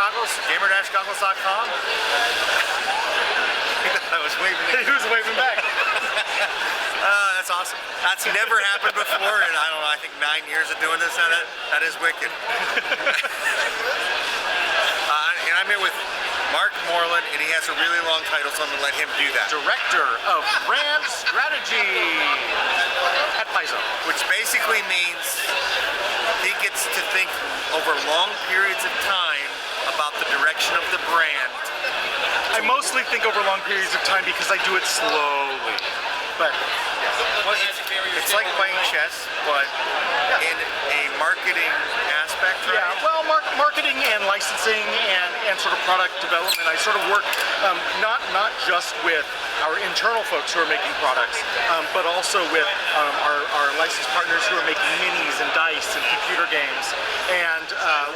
goggles, gamer-goggles.com. I was waving. He was waving back. That's awesome. That's never happened before in, I don't know, I think 9 years of doing this now. That is wicked. And I'm here with Mark Moreland, and he has a really long title, so I'm going to let him do that. Director of Brand Strategy at Paizo. Which basically means he gets to think over long periods of time about the direction of the brand. I mostly think over long periods of time because I do it slowly. But well, it's like playing chess, but in a marketing aspect, right? yeah, well, marketing and licensing and sort of product development. I sort of work not just with our internal folks who are making products, but also with our licensed partners who are making minis and dice and computer games, and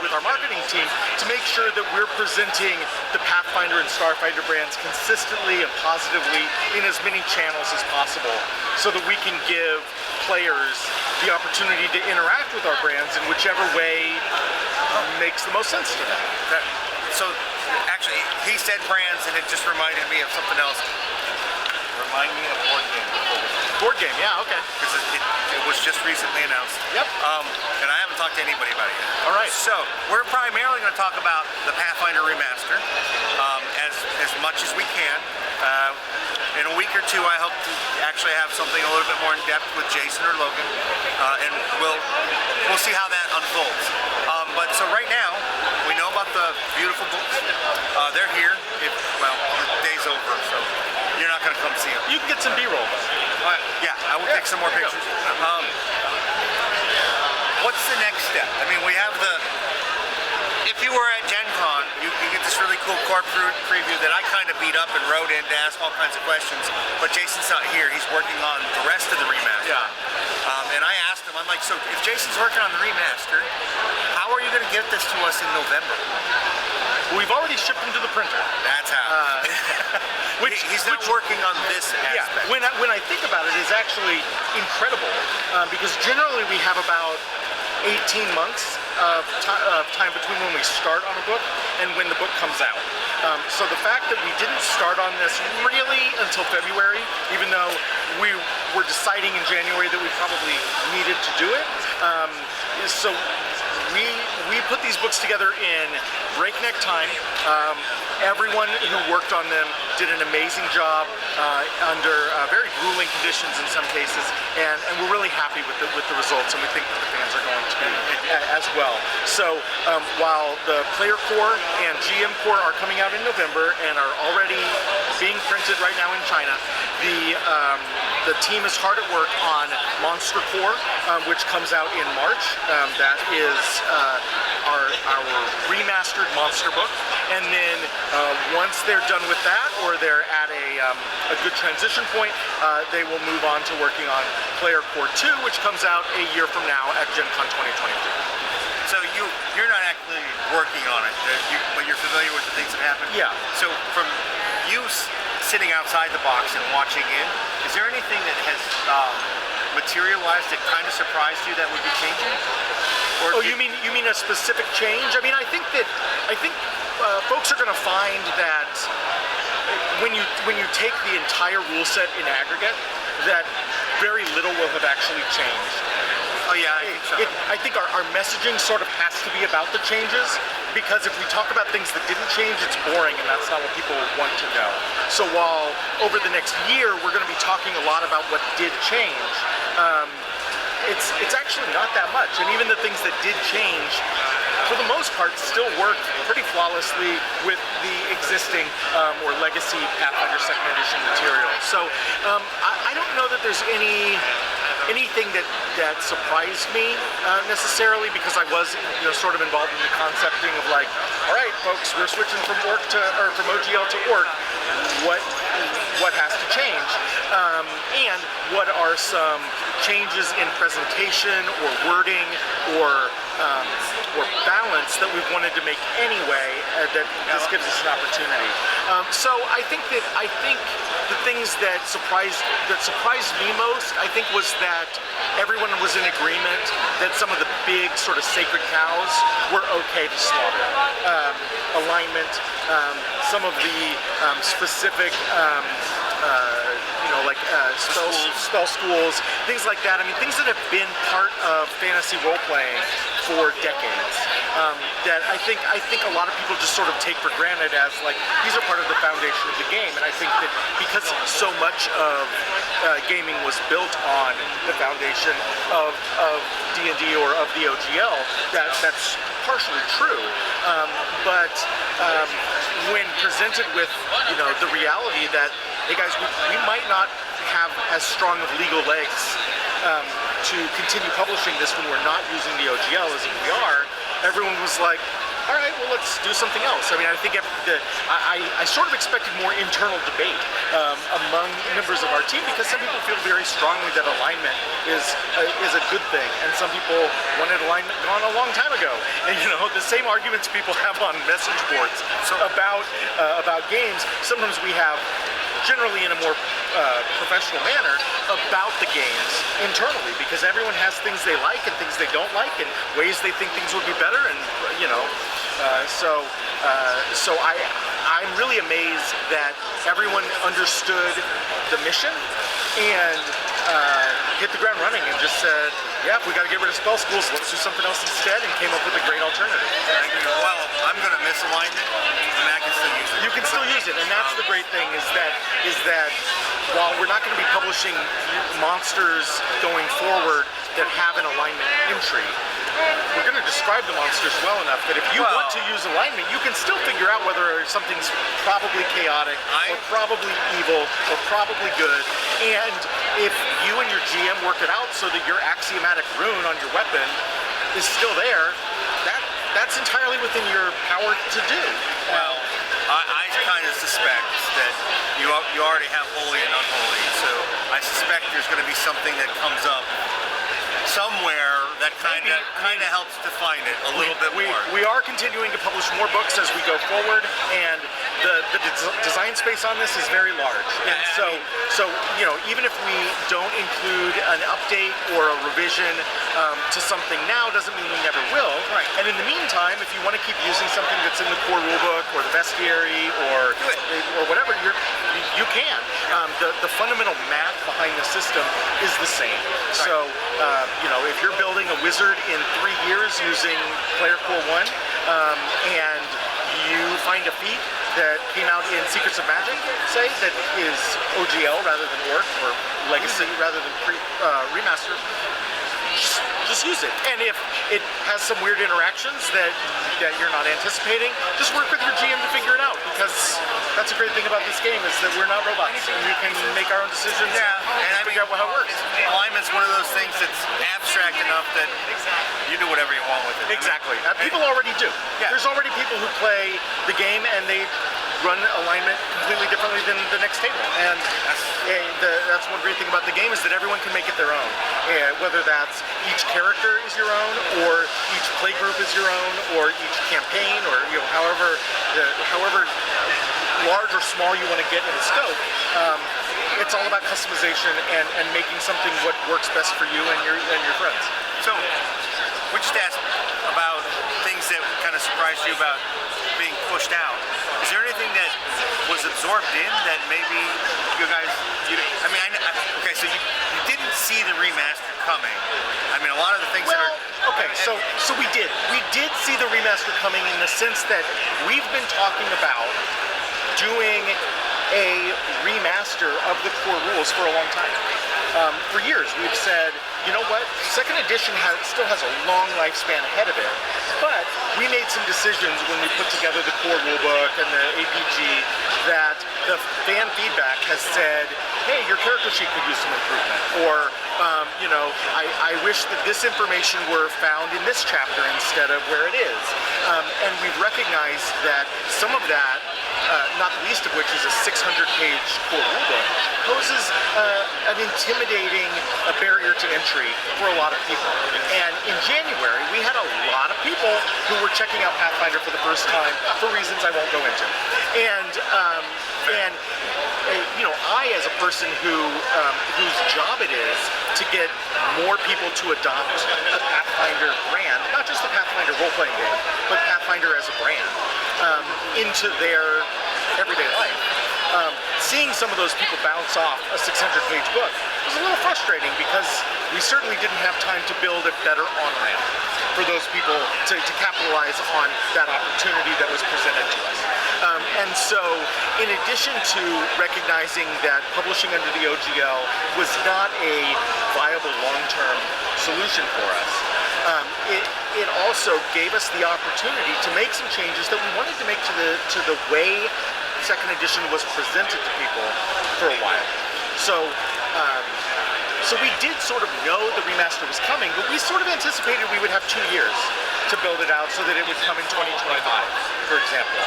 with our marketing team to make sure that we're presenting the Pathfinder and Starfinder brands consistently and positively in as many channels as possible, so that we can give players the opportunity to interact with our brands in whichever way makes the most sense to them. So, actually, he said brands, and it just reminded me of something else. Remind me of board game. Board game, yeah, okay. Because it was just recently announced. Yep. And I haven't talked to anybody about it yet. All right. So, we're primarily going to talk about the Pathfinder Remaster as much as we can. In a week or two, I hope to actually have something a little bit more in depth with Jason or Logan, and we'll see how that unfolds. But so right now, we know about the beautiful books. They're here. Well, the day's over, so you're not going to come see them. You can get some B-roll. Yeah, I will take some more pictures. What's the next step? I mean, we have the. If you were at Gen Con, you get this really cool core preview that I kind of beat up and wrote in to ask all kinds of questions. But Jason's not here. He's working on the rest of the remaster. Yeah. And I asked him, I'm like, so if Jason's working on the remaster, how are you going to get this to us in November? We've already shipped them to the printer. That's how. He's not working on this aspect. Yeah, when I think about it, it's actually incredible because generally we have about 18 months of time between when we start on a book and when the book comes out. So the fact that we didn't start on this really until February, even though we were deciding in January that we probably needed to do it, so we put these books together in breakneck time. Everyone who worked on them did an amazing job under very grueling conditions in some cases, and we're really happy with the results, and we think that the fans are going to be as well. So while the player core and GM core are coming out in November and are already being printed right now in China, the team is hard at work on Monster Core, which comes out in March. That is our remastered monster book, and then once they're done with that, or they're at a good transition point, they will move on to working on Player Core 2, which comes out a year from now at Gen Con 2022. So you're not actually working on it, but you're familiar with the things that happen? Yeah. So from you sitting outside the box and watching in, is there anything that has materialized that kind of surprised you that would be changing? Or you mean a specific change? I mean, I think folks are going to find that when you take the entire rule set in aggregate, that very little will have actually changed. Oh yeah, I think so. I think our messaging sort of has to be about the changes, because if we talk about things that didn't change, it's boring, and that's not what people want to know. So while over the next year we're going to be talking a lot about what did change, it's actually not that much, and even the things that did change, for the most part, still work pretty flawlessly with the existing or legacy Pathfinder 2nd Edition material. So I don't know that there's anything that surprised me necessarily, because I was sort of involved in the concepting of like, all right, folks, we're switching from OGL to Orc. What has to change, and what are some changes in presentation or wording or balance that we've wanted to make anyway, that this gives us an opportunity. So I think the things that surprised me most, I think, was that everyone was in agreement that some of the big sort of sacred cows were okay to slaughter. Alignment, some of the specific spell schools, things like that. I mean, things that have been part of fantasy role-playing for decades. That I think a lot of people just sort of take for granted as like, these are part of the foundation of the game. And I think that because so much of gaming was built on the foundation of D&D or of the OGL, that's partially true. But when presented with, the reality that, hey guys, we might not have as strong of legal legs to continue publishing this when we're not using the OGL as we are, everyone was like, all right, well, let's do something else. I mean, I think I sort of expected more internal debate among members of our team, because some people feel very strongly that alignment is a good thing, and some people wanted alignment gone a long time ago. And the same arguments people have on message boards about games, sometimes we have generally in a more professional manner about the games internally, because everyone has things they like and things they don't like and ways they think things would be better, and so I'm really amazed that everyone understood the mission and hit the ground running and just said, yeah, if we got to get rid of spell schools, let's do something else instead, and came up with a great alternative. Well, I'm going to miss alignment, and I can still use it. You can still use it, and that's the great thing, is that while we're not going to be publishing monsters going forward that have an alignment entry, we're going to describe the monsters well enough that if you want to use alignment, you can still figure out whether something's probably chaotic, or probably evil, or probably good. And if you and your GM work it out so that your axiomatic rune on your weapon is still there, that's entirely within your power to do. Well, I kind of suspect that you already have holy and unholy, so I suspect there's going to be something that comes up somewhere that kind of helps define it a little bit more. We are continuing to publish more books as we go forward, and the design space on this is very large. And so even if we don't include an update or a revision to something now, doesn't mean we never will. Right. And in the meantime, if you want to keep using something that's in the core rulebook or the bestiary or whatever, you can. The fundamental math behind the system is the same. Right. So if you're building a wizard in 3 years using Player Core 1, and you find a feat that came out in Secrets of Magic, say, that is OGL rather than Orc, or Legacy rather than Remaster, just use it. And if it has some weird interactions that you're not anticipating, just work with your GM to figure it out, because that's a great thing about this game, is that we're not robots, and we can make our own decisions and figure out how it works. Alignment's one of those things that's abstract enough that you do whatever you want with it. Exactly. People already do. Yeah. There's already people who play the game and they run alignment completely differently than the next table. And that's one great thing about the game, is that everyone can make it their own. Whether that's each character is your own, or each play group is your own, or each campaign, or however large or small you want to get in scope. It's all about customization and making something what works best for you and your friends. So, we just asked about things that kind of surprised you about being pushed out. Is there anything that was absorbed in that maybe you guys, okay, so you didn't see the remaster coming. I mean, a lot of the things that are... Okay, so we did. We did see the remaster coming, in the sense that we've been talking about doing a remaster of the core rules for a long time. For years, we've said, you know what, second edition still has a long lifespan ahead of it, but we made some decisions when we put together the core rulebook and the APG that the fan feedback has said, hey, your character sheet could use some improvement, or I wish that this information were found in this chapter instead of where it is. And we've recognized that some of that not the least of which is a 600-page core rulebook, poses an intimidating barrier to entry for a lot of people. And in January, we had a lot of people who were checking out Pathfinder for the first time for reasons I won't go into. And you know, I, as a person whose job it is to get more people to adopt the Pathfinder brand, not just the Pathfinder role-playing game, but Pathfinder as a brand, into their everyday life. Seeing some of those people bounce off a 600-page book was a little frustrating because we certainly didn't have time to build a better on-ramp for those people to capitalize on that opportunity that was presented to us. And so, in addition to recognizing that publishing under the OGL was not a viable long-term solution for us, it also gave us the opportunity to make some changes that we wanted to make to the way second edition was presented to people for a while. So we did sort of know the remaster was coming, but we sort of anticipated we would have 2 years to build it out so that it would come in 2025, for example,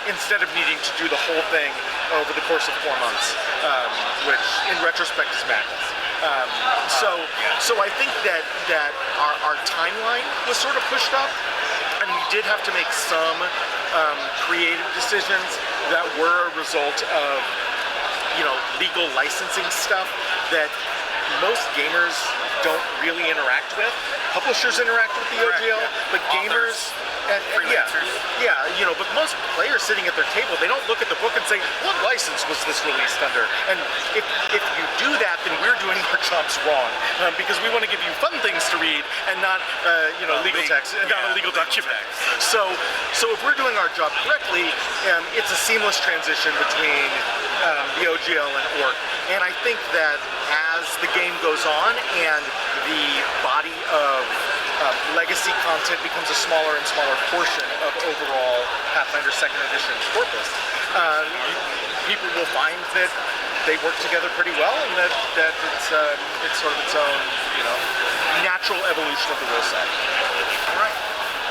instead of needing to do the whole thing over the course of 4 months, which in retrospect is madness. So I think that our timeline was sort of pushed up, and we did have to make some creative decisions that were a result of, you know, legal licensing stuff that most gamers don't really interact with. Publishers interact with the OGL, but gamers and you know, but most players sitting at their table, they don't look at the book and say, what license was this released under? And if you do that, then we're doing our jobs wrong, because we want to give you fun things to read and not you know, legal text, not a legal document. So if we're doing our job correctly, it's a seamless transition between the OGL and ORC. And I think that as the game goes on and the body of legacy content becomes a smaller and smaller portion of overall Pathfinder 2nd Edition corpus, people will find that they work together pretty well, and that it's sort of its own, you know, natural evolution of the rule set. All right.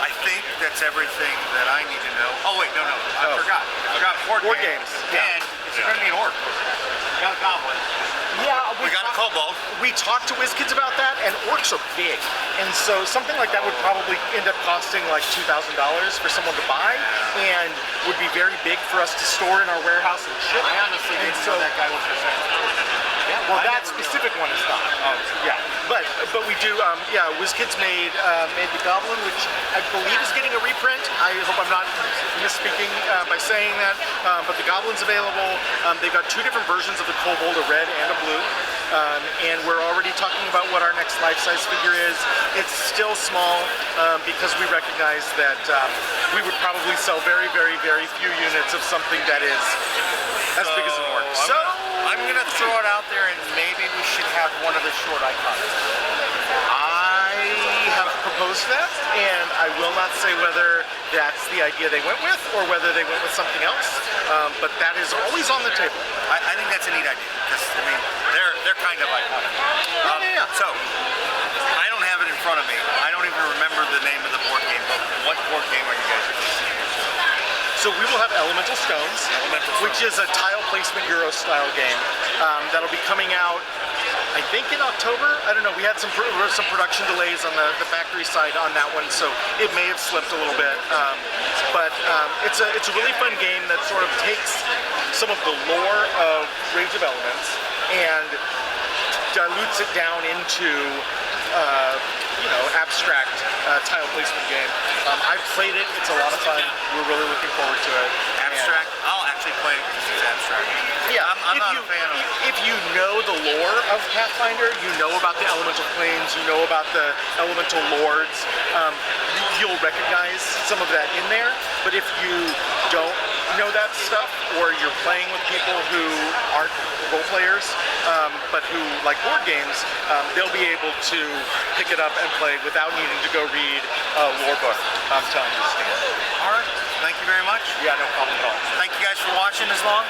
I think that's everything that I need to know. Oh wait, no, I forgot. Board games. Yeah. And it's going to be an orc. We got a goblin. Yeah, We got a kobold. We talked to WizKids about that, and orcs are big, and so something like that would probably end up costing like $2,000 for someone to buy, and would be very big for us to store in our warehouse and ship. I honestly didn't know that guy was for sale. Well, that specific one is not. Oh, yeah, but we do. WizKids made the Goblin, which I believe is getting a reprint. I hope I'm not misspeaking by saying that. But the Goblin's available. They've got 2 different versions of the Kobold, a red and a blue. And we're already talking about what our next life-size figure is. It's still small because we recognize that we would probably sell very, very, very few units of something that is as big as an orc. So I'm gonna throw it out there, and maybe we should have one of the short icons. I have proposed that, and I will not say whether that's the idea they went with or whether they went with something else. But that is always on the table. I think that's a neat idea, because I mean they're kind of iconic. So I don't have it in front of me. I don't even remember the name of the board game. But what board game are you guys releasing? So we will have Elemental Stones, which is a tile placement Euro style game that'll be coming out, I think, in October. I don't know. We had some production delays on the factory side on that one, so it may have slipped a little bit. But it's a really fun game that sort of takes some of the lore of Rage of Elements and dilutes it down into you know, abstract tile placement game. I've played it. It's a lot of fun. We're really looking forward to it. Abstract? I'll actually play it because it's abstract. Yeah, I'm not a fan of it. If you know the lore of Pathfinder, you know about the elemental planes, you know about the elemental lords, you'll recognize some of that in there. But if you don't know that stuff, or you're playing with people who aren't role players, but who like board games, they'll be able to pick it up and play without needing to go read a lore book to understand. All right. Thank you very much. Yeah, no problem at all. Thank you guys for watching this long.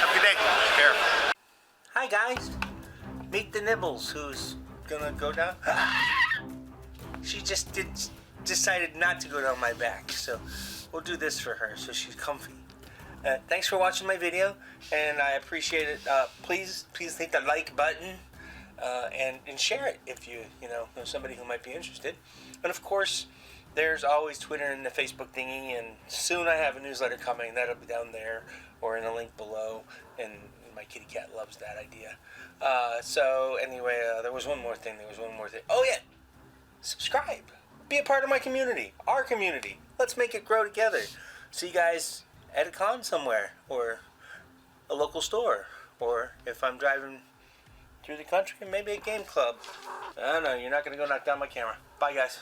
Have a good day. Take care. Hi guys, meet the Nibbles, who's gonna go down. She just decided not to go down my back, so we'll do this for her so she's comfy. Thanks for watching my video, and I appreciate it. Please hit the like button and share it if you know somebody who might be interested. And of course, there's always Twitter and the Facebook thingy, and soon I have a newsletter coming. That'll be down there or in the link below. And my kitty cat loves that idea. So anyway, there was one more thing. Oh yeah, subscribe. Be a part of my community, our community. Let's make it grow together. See you guys at a con somewhere, or a local store, or if I'm driving through the country, maybe a game club. I don't know. You're not gonna go knock down my camera. Bye, guys.